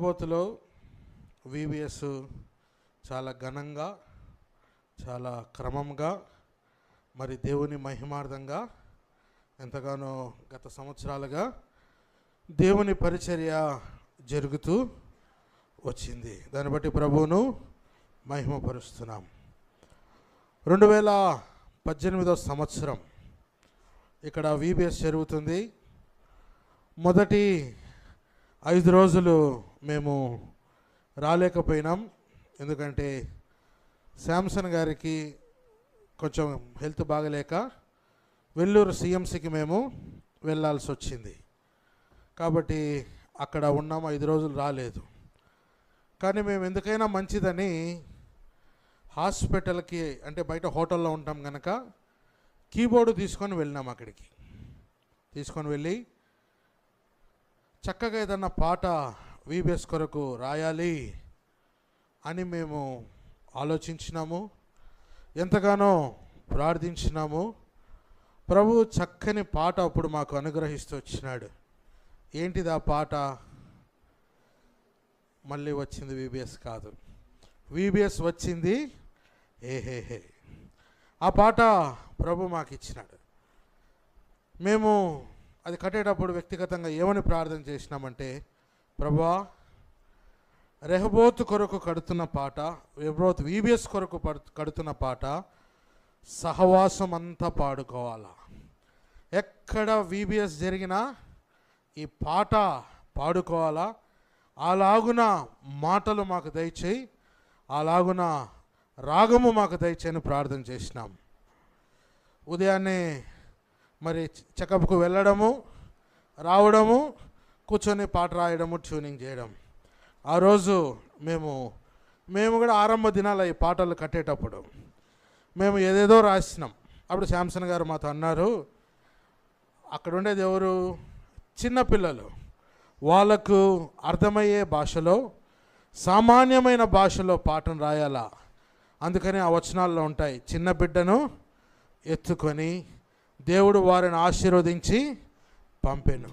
బోతులో VBS చాలా ఘనంగా, చాలా క్రమంగా, మరి దేవుని మహిమార్థంగా ఎంతగానో గత సంవత్సరాలుగా దేవుని పరిచర్య జరుగుతూ వచ్చింది. దాన్ని బట్టి ప్రభువును మహిమపరుస్తున్నాం. 2018 సంవత్సరం ఇక్కడ విబిఎస్ జరుగుతుంది. మొదటి 5 రోజులు మేము రాలేకపోయినాం. ఎందుకంటే శాంసన్ గారికి కొంచెం హెల్త్ బాగలేక వెల్లూరు సిఎంసికి మేము వెళ్ళాల్సి వచ్చింది. కాబట్టి అక్కడ ఉన్నాం, 5 రోజులు రాలేదు. కానీ మేము ఎందుకైనా మంచిదని హాస్పిటల్కి, అంటే బయట హోటల్లో ఉంటాం కనుక కీబోర్డు తీసుకొని వెళ్ళినాం. అక్కడికి తీసుకొని వెళ్ళి చక్కగా ఏదన్నా పాట విబిఎస్ కొరకు రాయాలి అని మేము ఆలోచించినాము, ఎంతగానో ప్రార్థించినాము. ప్రభు చక్కని పాట అప్పుడు మాకు అనుగ్రహిస్తూ వచ్చినాడు. ఏంటిది ఆ పాట? మళ్ళీ వచ్చింది విబిఎస్ కాదు, విబిఎస్ వచ్చింది ఏహేహే. ఆ పాట ప్రభు మాకు ఇచ్చినాడు. మేము అది కట్టేటప్పుడు వ్యక్తిగతంగా ఏమని ప్రార్థన చేసినామంటే, ప్రభువా, రెహబోతు కొరకు కడుతున్న పాట, రెహబోతు విబిఎస్ కొరకు కడుతున్న పాట సహవాసం అంతా పాడుకోవాలా. ఎక్కడ విబిఎస్ జరిగినా ఈ పాట పాడుకోవాలా. అలాగున మాటలు మాకు దయచేయి, అలాగున రాగము మాకు దయచేయని ప్రార్థన చేసినాం. ఉదయాన్నే మరి చెకప్కు వెళ్ళడము, రావడము, కూర్చొని పాట రాయడము, ట్యూనింగ్ చేయడం. ఆ రోజు మేము కూడా ఆరంభ దినాల ఈ పాటలు కట్టేటప్పుడు మేము ఏదేదో రాసినాం. అప్పుడు శాంసన్ గారు మాతో అన్నారు, అక్కడ ఉండేది ఎవరు? చిన్నపిల్లలు, వాళ్ళకు అర్థమయ్యే భాషలో, సామాన్యమైన భాషలో పాటను రాయాలా. అందుకని ఆ వచనాల్లో ఉంటాయి, చిన్న బిడ్డను ఎత్తుకొని దేవుడు వారిని ఆశీర్వదించి పంపెను.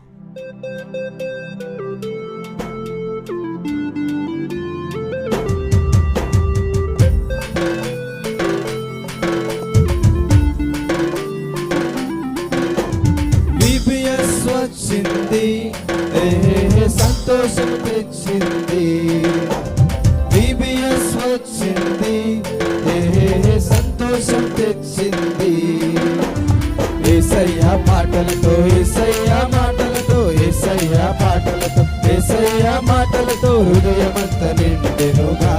విబిఎస్ వచ్చింది, సంతోషం తెచ్చింది. విబిఎస్ వచ్చింది, సంతోషం తెచ్చింది. యేసయ్య పాటలతో, యేసయ్య మాటలతో, యేసయ్య పాటలతో, యేసయ్య మాటలతో హృదయమంత నిండెనుగా,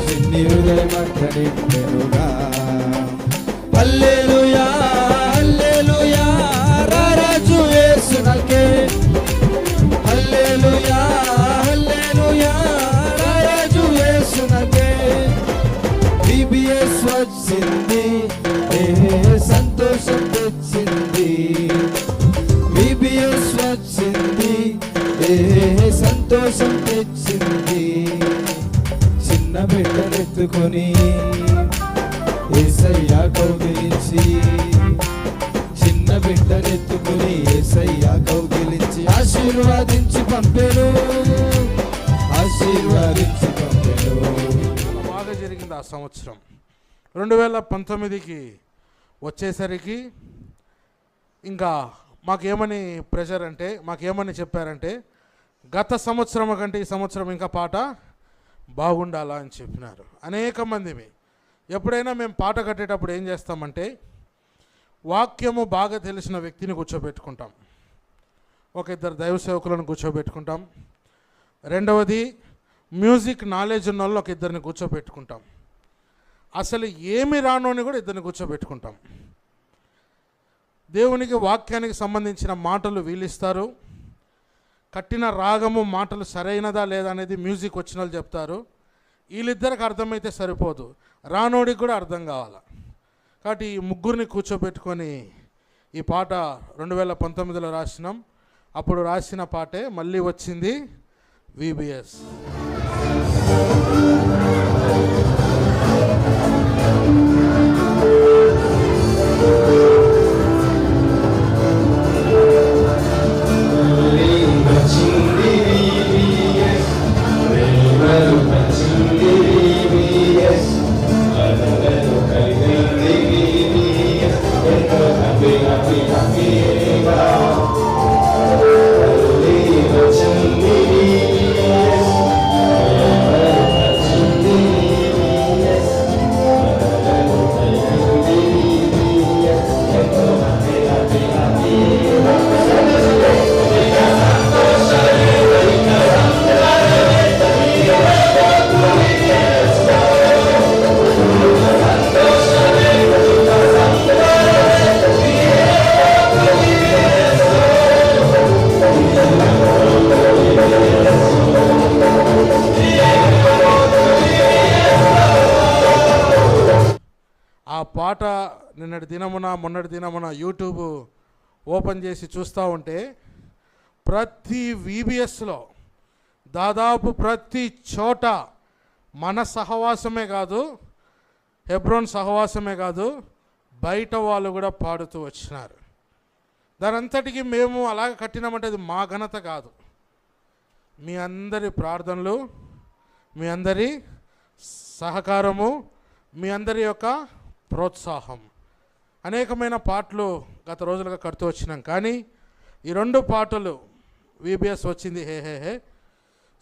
చిన్ని హృదయమంత నిండెనుగా. హల్లెలూయా హల్లెలూయా, రారాజు యేసునకే. హల్లెలూయా హల్లెలూయా, రారాజు యేసునకే. విబిఎస్ వచ్చింది, సంతోషం తెచ్చింది. విబిఎస్ వచ్చింది, సంతోషం తెచ్చింది. చిన్న బిడ్డనెత్తుకొని యేసయ్య కౌగిలించి, చిన్న బిడ్డనెత్తుకొని యేసయ్య కౌగిలించి ఆశీర్వాదించి పంపెను, ఆశీర్వాదించి పంపెను. బాగా జరిగింది ఆ సంవత్సరం. 2019కి వచ్చేసరికి ఇంకా మాకేమని ప్రెషర్ అంటే, మాకేమని చెప్పారంటే, గత సంవత్సరం కంటే ఈ సంవత్సరం ఇంకా పాట బాగుండాలా అని చెప్పినారు అనేక మంది. ఎప్పుడైనా మేము పాట కట్టేటప్పుడు ఏం చేస్తామంటే, వాక్యము బాగా తెలిసిన వ్యక్తిని కూర్చోబెట్టుకుంటాం, ఒక 2 దైవ సేవకులను కూర్చోబెట్టుకుంటాం. రెండవది, మ్యూజిక్ నాలెడ్జ్ ఉన్న వాళ్ళు ఒక 2 కూర్చోబెట్టుకుంటాం. అసలు ఏమి రానోని కూడా 2 కూర్చోబెట్టుకుంటాం. దేవునికి వాక్యానికి సంబంధించిన మాటలు వీళ్ళిస్తారు, కట్టిన రాగము మాటలు సరైనదా లేదా అనేది మ్యూజిక్ వచ్చిన వాళ్ళు చెప్తారు. వీళ్ళిద్దరికి అర్థమైతే సరిపోదు, రానోడికి కూడా అర్థం కావాలి. కాబట్టి ఈ ముగ్గురిని కూర్చోబెట్టుకొని ఈ పాట 2019లో రాసినాం. అప్పుడు రాసిన పాటే మళ్ళీ వచ్చింది విబిఎస్. వచ్చింది మొన్నటి దినమున యూట్యూబ్ ఓపెన్ చేసి చూస్తూ ఉంటే ప్రతి VBSలో దాదాపు ప్రతి చోట మన సహవాసమే కాదు, హెబ్రోన్ సహవాసమే కాదు, బయట వాళ్ళు కూడా పాడుతూ వచ్చినారు. దాని అంతటికీ మేము అలాగ కట్టినామంటే అది మా ఘనత కాదు, మీ అందరి ప్రార్థనలు, మీ అందరి సహకారము, మీ అందరి యొక్క ప్రోత్సాహం. అనేకమైన పాటలు గత రోజులుగా కడుతూ వచ్చినాం, కానీ ఈ 2 పాటలు VBS వచ్చింది హే హే హే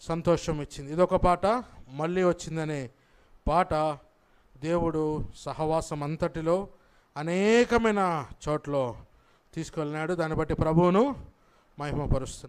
సంతోషం ఇచ్చింది. ఇదొక పాట, మళ్ళీ వచ్చిందనే పాట దేవుడు సహవాసం అంతటిలో అనేకమైన చోట్ల తీసుకెళ్ళినాడు. దాన్ని బట్టి ప్రభువును మహిమపరుస్తున్నాడు.